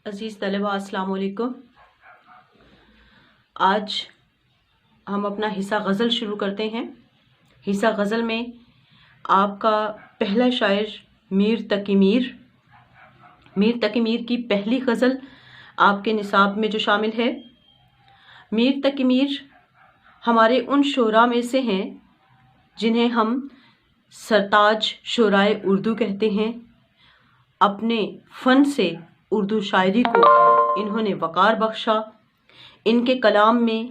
عزیز طلباء السلام علیکم۔ آج ہم اپنا حصہ غزل شروع کرتے ہیں۔ حصہ غزل میں آپ کا پہلا شاعر میر تقی میر کی پہلی غزل آپ کے نصاب میں جو شامل ہے۔ میر تقی میر ہمارے ان شعراء میں سے ہیں جنہیں ہم سرتاج شعرائے اردو کہتے ہیں۔ اپنے فن سے اردو شاعری کو انہوں نے وقار بخشا۔ ان کے کلام میں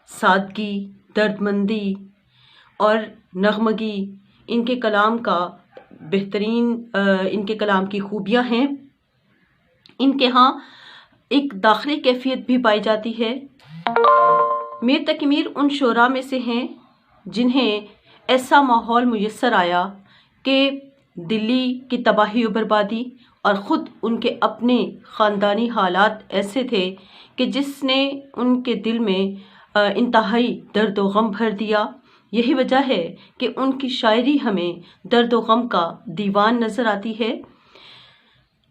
سادگی، دردمندی اور نغمگی ان کے کلام کا بہترین ان کے کلام کی خوبیاں ہیں۔ ان کے ہاں ایک داخلی کیفیت بھی پائی جاتی ہے۔ میر تقی میر ان شعراء میں سے ہیں جنہیں ایسا ماحول میسر آیا کہ دلی کی تباہی و بربادی اور خود ان کے اپنے خاندانی حالات ایسے تھے کہ جس نے ان کے دل میں انتہائی درد و غم بھر دیا۔ یہی وجہ ہے کہ ان کی شاعری ہمیں درد و غم کا دیوان نظر آتی ہے۔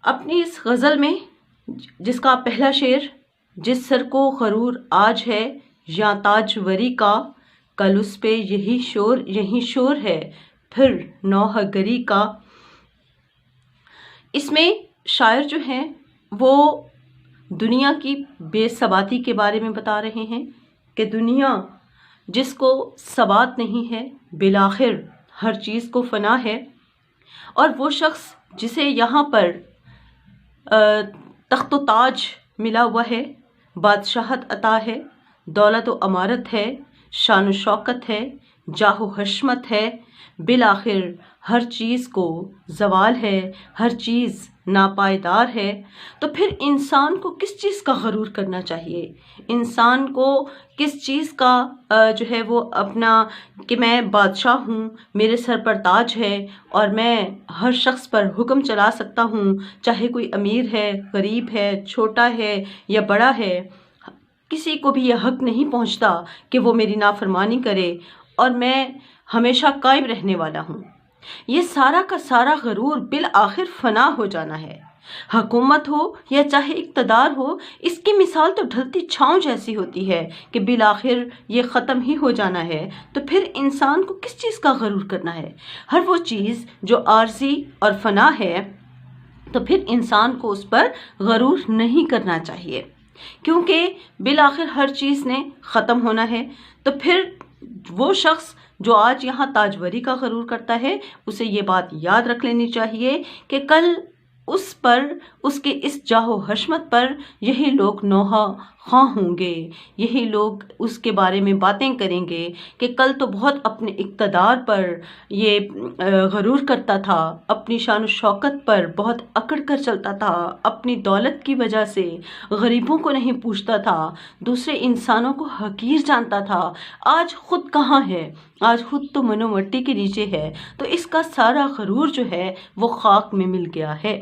اپنی اس غزل میں جس کا پہلا شعر جس سر کو غرور آج ہے یا تاج وری کا، کل اس پہ یہی شور ہے پھر نوحہ گری کا، اس میں شاعر جو ہیں وہ دنیا کی بے ثباتی کے بارے میں بتا رہے ہیں کہ دنیا جس کو ثبات نہیں ہے، بالآخر ہر چیز کو فنا ہے، اور وہ شخص جسے یہاں پر تخت و تاج ملا ہوا ہے، بادشاہت عطا ہے، دولت و امارت ہے، شان و شوکت ہے، جاہ و حشمت ہے، بالآخر ہر چیز کو زوال ہے، ہر چیز ناپائیدار ہے، تو پھر انسان کو کس چیز کا غرور کرنا چاہیے؟ انسان کو کس چیز کا جو ہے وہ اپنا کہ میں بادشاہ ہوں، میرے سر پر تاج ہے اور میں ہر شخص پر حکم چلا سکتا ہوں، چاہے کوئی امیر ہے، غریب ہے، چھوٹا ہے یا بڑا ہے، کسی کو بھی یہ حق نہیں پہنچتا کہ وہ میری نافرمانی کرے اور میں ہمیشہ قائم رہنے والا ہوں۔ یہ سارا کا سارا غرور بالآخر فنا ہو جانا ہے۔ حکومت ہو یا چاہے اقتدار ہو، اس کی مثال تو ڈھلتی چھاؤں جیسی ہوتی ہے کہ بالآخر یہ ختم ہی ہو جانا ہے، تو پھر انسان کو کس چیز کا غرور کرنا ہے؟ ہر وہ چیز جو عارضی اور فنا ہے تو پھر انسان کو اس پر غرور نہیں کرنا چاہیے، کیونکہ بالآخر ہر چیز نے ختم ہونا ہے۔ تو پھر وہ شخص جو آج یہاں تاجوری کا غرور کرتا ہے، اسے یہ بات یاد رکھ لینی چاہیے کہ کل اس پر، اس کے اس جاہ و حشمت پر یہی لوگ نوحہ خواں ہوں گے، یہی لوگ اس کے بارے میں باتیں کریں گے کہ کل تو بہت اپنے اقتدار پر یہ غرور کرتا تھا، اپنی شان و شوکت پر بہت اکڑ کر چلتا تھا، اپنی دولت کی وجہ سے غریبوں کو نہیں پوچھتا تھا، دوسرے انسانوں کو حقیر جانتا تھا، آج خود کہاں ہے؟ آج خود تو منو مٹی کے نیچے ہے، تو اس کا سارا غرور جو ہے وہ خاک میں مل گیا ہے۔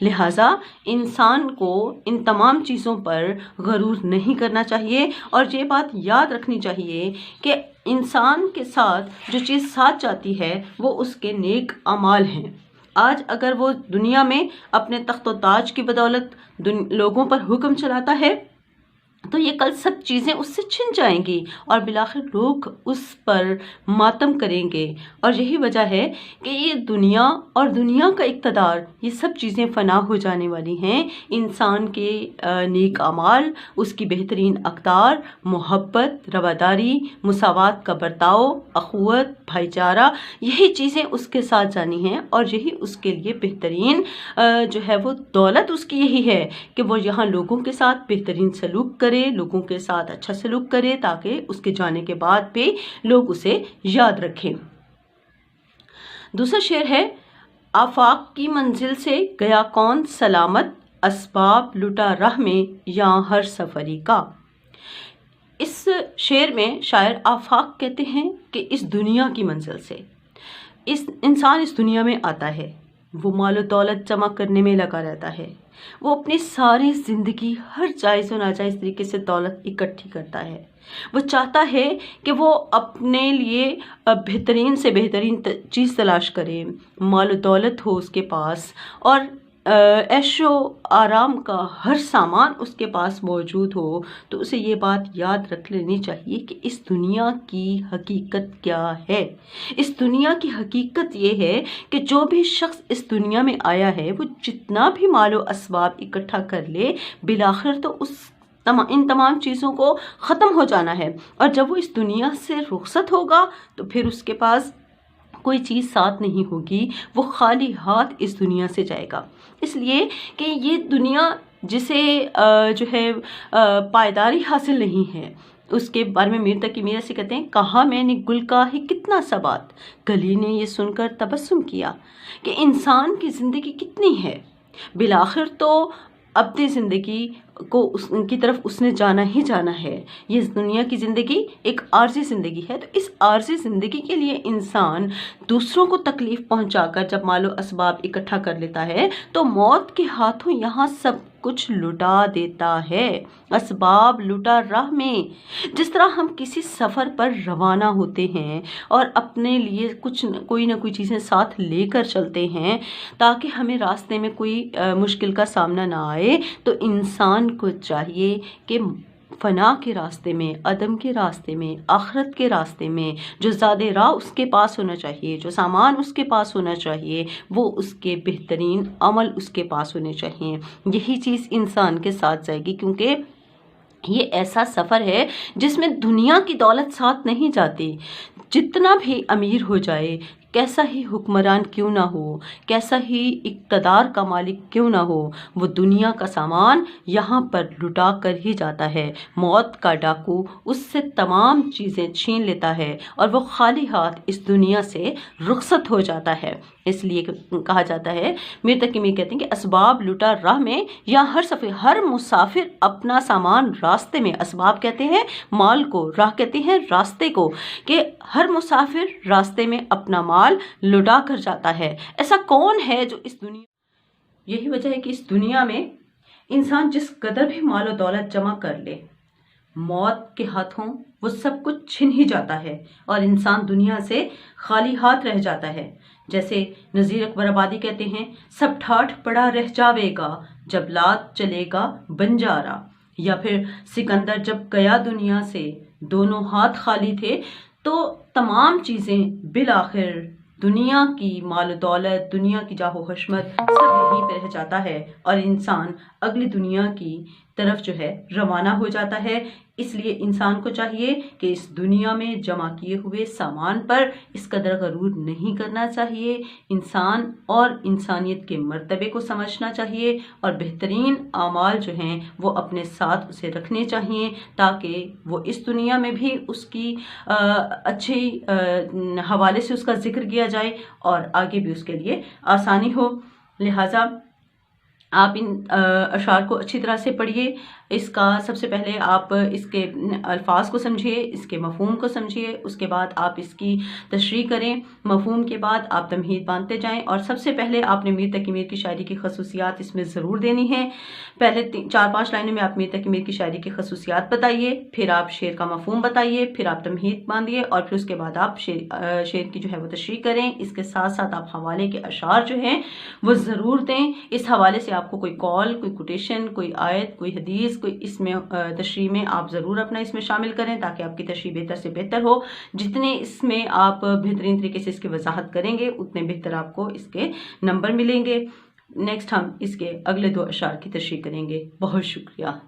لہٰذا انسان کو ان تمام چیزوں پر غرور نہیں کرنا چاہیے، اور یہ بات یاد رکھنی چاہیے کہ انسان کے ساتھ جو چیز ساتھ جاتی ہے وہ اس کے نیک اعمال ہیں۔ آج اگر وہ دنیا میں اپنے تخت و تاج کی بدولت لوگوں پر حکم چلاتا ہے تو یہ کل سب چیزیں اس سے چھن جائیں گی اور بالآخر لوگ اس پر ماتم کریں گے، اور یہی وجہ ہے کہ یہ دنیا اور دنیا کا اقتدار، یہ سب چیزیں فنا ہو جانے والی ہیں۔ انسان کے نیک اعمال، اس کی بہترین اقدار، محبت، رواداری، مساوات کا برتاؤ، اخوت، بھائی چارہ، یہی چیزیں اس کے ساتھ جانی ہیں، اور یہی اس کے لیے بہترین جو ہے وہ دولت اس کی یہی ہے کہ وہ یہاں لوگوں کے ساتھ بہترین سلوک کرے، لوگوں کے ساتھ اچھا سلوک کرے، تاکہ اس کے جانے کے بعد بھی لوگ اسے یاد رکھیں۔ دوسرا شعر ہے، آفاق کی منزل سے گیا کون سلامت، اسباب لٹا راہ میں یا ہر سفری کا۔ اس شعر میں شاعر آفاق کہتے ہیں کہ اس دنیا کی منزل سے انسان اس دنیا میں آتا ہے، وہ مال و دولت جمع کرنے میں لگا رہتا ہے، وہ اپنی ساری زندگی ہر جائز و ناجائز طریقے سے دولت اکٹھی کرتا ہے، وہ چاہتا ہے کہ وہ اپنے لیے بہترین سے بہترین چیز تلاش کرے، مال و دولت ہو اس کے پاس، اور ऐशो आराम का हर सामान उसके पास मौजूद हो, तो उसे ये बात याद रख लेनी चाहिए कि इस दुनिया की हकीकत क्या है। इस दुनिया की हकीकत ये है कि जो भी शख्स इस दुनिया में आया है वो जितना भी मालो असबाब इकट्ठा कर ले, बिलाखिर तो इन तमाम चीज़ों को ख़त्म हो जाना है। और जब वो इस दुनिया से रुखसत होगा तो फिर उसके पास कोई चीज़ साथ नहीं होगी, वो खाली हाथ इस दुनिया से जाएगा। इसलिए कि ये दुनिया जिसे जो है पायदारी हासिल नहीं है, उसके बारे में मीर तकी मीर से कहते हैं, कहा मैंने गुल का ही कितना सबात, कली ने ये सुनकर तबस्सुम किया कि इंसान की ज़िंदगी कितनी है, बिलाखिर तो अपनी ज़िंदगी को उनकी तरफ उसने जाना ही जाना है। ये दुनिया की ज़िंदगी एक आर्जी ज़िंदगी है, तो इस आर्जी ज़िंदगी के लिए इंसान दूसरों को तकलीफ़ पहुंचाकर जब मालो असबाब इकट्ठा कर लेता है तो मौत के हाथों यहाँ सब कुछ लुटा देता है। असबाब लुटा राह में, जिस तरह हम किसी सफ़र पर रवाना होते हैं और अपने लिए कोई ना कोई चीज़ें साथ लेकर चलते हैं ताकि हमें रास्ते में कोई मुश्किल का सामना ना आए, तो इंसान को चाहिए कि फना के रास्ते में, अदम के रास्ते में, आखरत के रास्ते में जो ज़्यादा राह उसके पास होना चाहिए, जो सामान उसके पास होना चाहिए, वो उसके बेहतरीन अमल उसके पास होने चाहिए। यही चीज़ इंसान के साथ जाएगी, क्योंकि ये ऐसा सफ़र है जिसमें दुनिया की दौलत साथ नहीं जाती। जितना भी अमीर हो जाए, कैसा ही हुक्मरान क्यों ना हो, कैसा ही इक़्तिदार का मालिक क्यों ना हो, वो दुनिया का सामान यहाँ पर लुटा कर ही जाता है। मौत का डाकू उससे तमाम चीज़ें छीन लेता है और वो खाली हाथ इस दुनिया से रुखसत हो जाता है। इसलिए कहा जाता है, मीर तकी मीर कहते हैं कि असबाब लुटा राह में, या हर मुसाफिर अपना सामान रास्ते में, असबाब कहते हैं माल को, राह कहते हैं रास्ते को, कि हर मुसाफिर रास्ते में अपना माल लुटा कर जाता है। ऐसा कौन है जो इस दुनिया, यही वजह है कि इस दुनिया में इंसान जिस कदर भी माल और दौलत जमा कर ले, मौत के हाथों वो सब कुछ छिन ही जाता है और इंसान दुनिया से खाली हाथ रह जाता है। जैसे नज़ीर अकबर आबादी कहते हैं, सब ठाठ पड़ा रह जावेगा जब लात चलेगा बंजारा। या फिर सिकंदर जब गया दुनिया से दोनों हाथ खाली थे, तो तमाम चीज़ें बिलाखिर दुनिया की माल दौलत, दुनिया की जाहो हशमत सब यहीं पे रह जाता है और इंसान अगली दुनिया की तरफ जो है रवाना हो जाता है। इसलिए इंसान को चाहिए कि इस दुनिया में जमा किए हुए सामान पर इस कदर गरूर नहीं करना चाहिए। इंसान और इंसानियत के मर्तबे को समझना चाहिए और बेहतरीन आमाल जो हैं वो अपने साथ उसे रखने चाहिए, ताकि वो इस दुनिया में भी उसकी अच्छी हवाले से उसका जिक्र किया जाए और आगे भी उसके लिए आसानी हो। लिहाजा आप इन अशार को अच्छी तरह से पढ़िए। इसका सबसे पहले आप इसके अल्फाज को समझिए, इसके मफ़हूम को समझिए, उसके बाद आप इसकी तशरीह करें। मफ़हूम के बाद आप तमहीद बांधते जाएं और सबसे पहले आपने मीर तकी मीर की शायरी की खसूसियात इसमें ज़रूर देनी है। पहले 4-5 लाइनों में आप मीर तकी मीर की शायरी की खसूसियात बताइए, फिर आप शेर का मफ़हूम बताइए, फिर आप तमहीद बांधिए और फिर उसके बाद आप शेर की जो है वो तशरीह करें। इसके साथ साथ आप हवाले के अशार जो हैं वो ज़रूर दें। इस हवाले से आपको कोई कॉल, कोई कोटेशन, कोई आयत, कोई हदीस, कोई इसमें तशरीह में आप ज़रूर अपना इसमें शामिल करें ताकि आपकी तशरीह बेहतर से बेहतर हो। जितने इसमें आप बेहतरीन तरीके से इसकी वजाहत करेंगे उतने बेहतर आपको इसके नंबर मिलेंगे। नेक्स्ट हम इसके अगले 2 अशार की तशरीह करेंगे। बहुत शुक्रिया।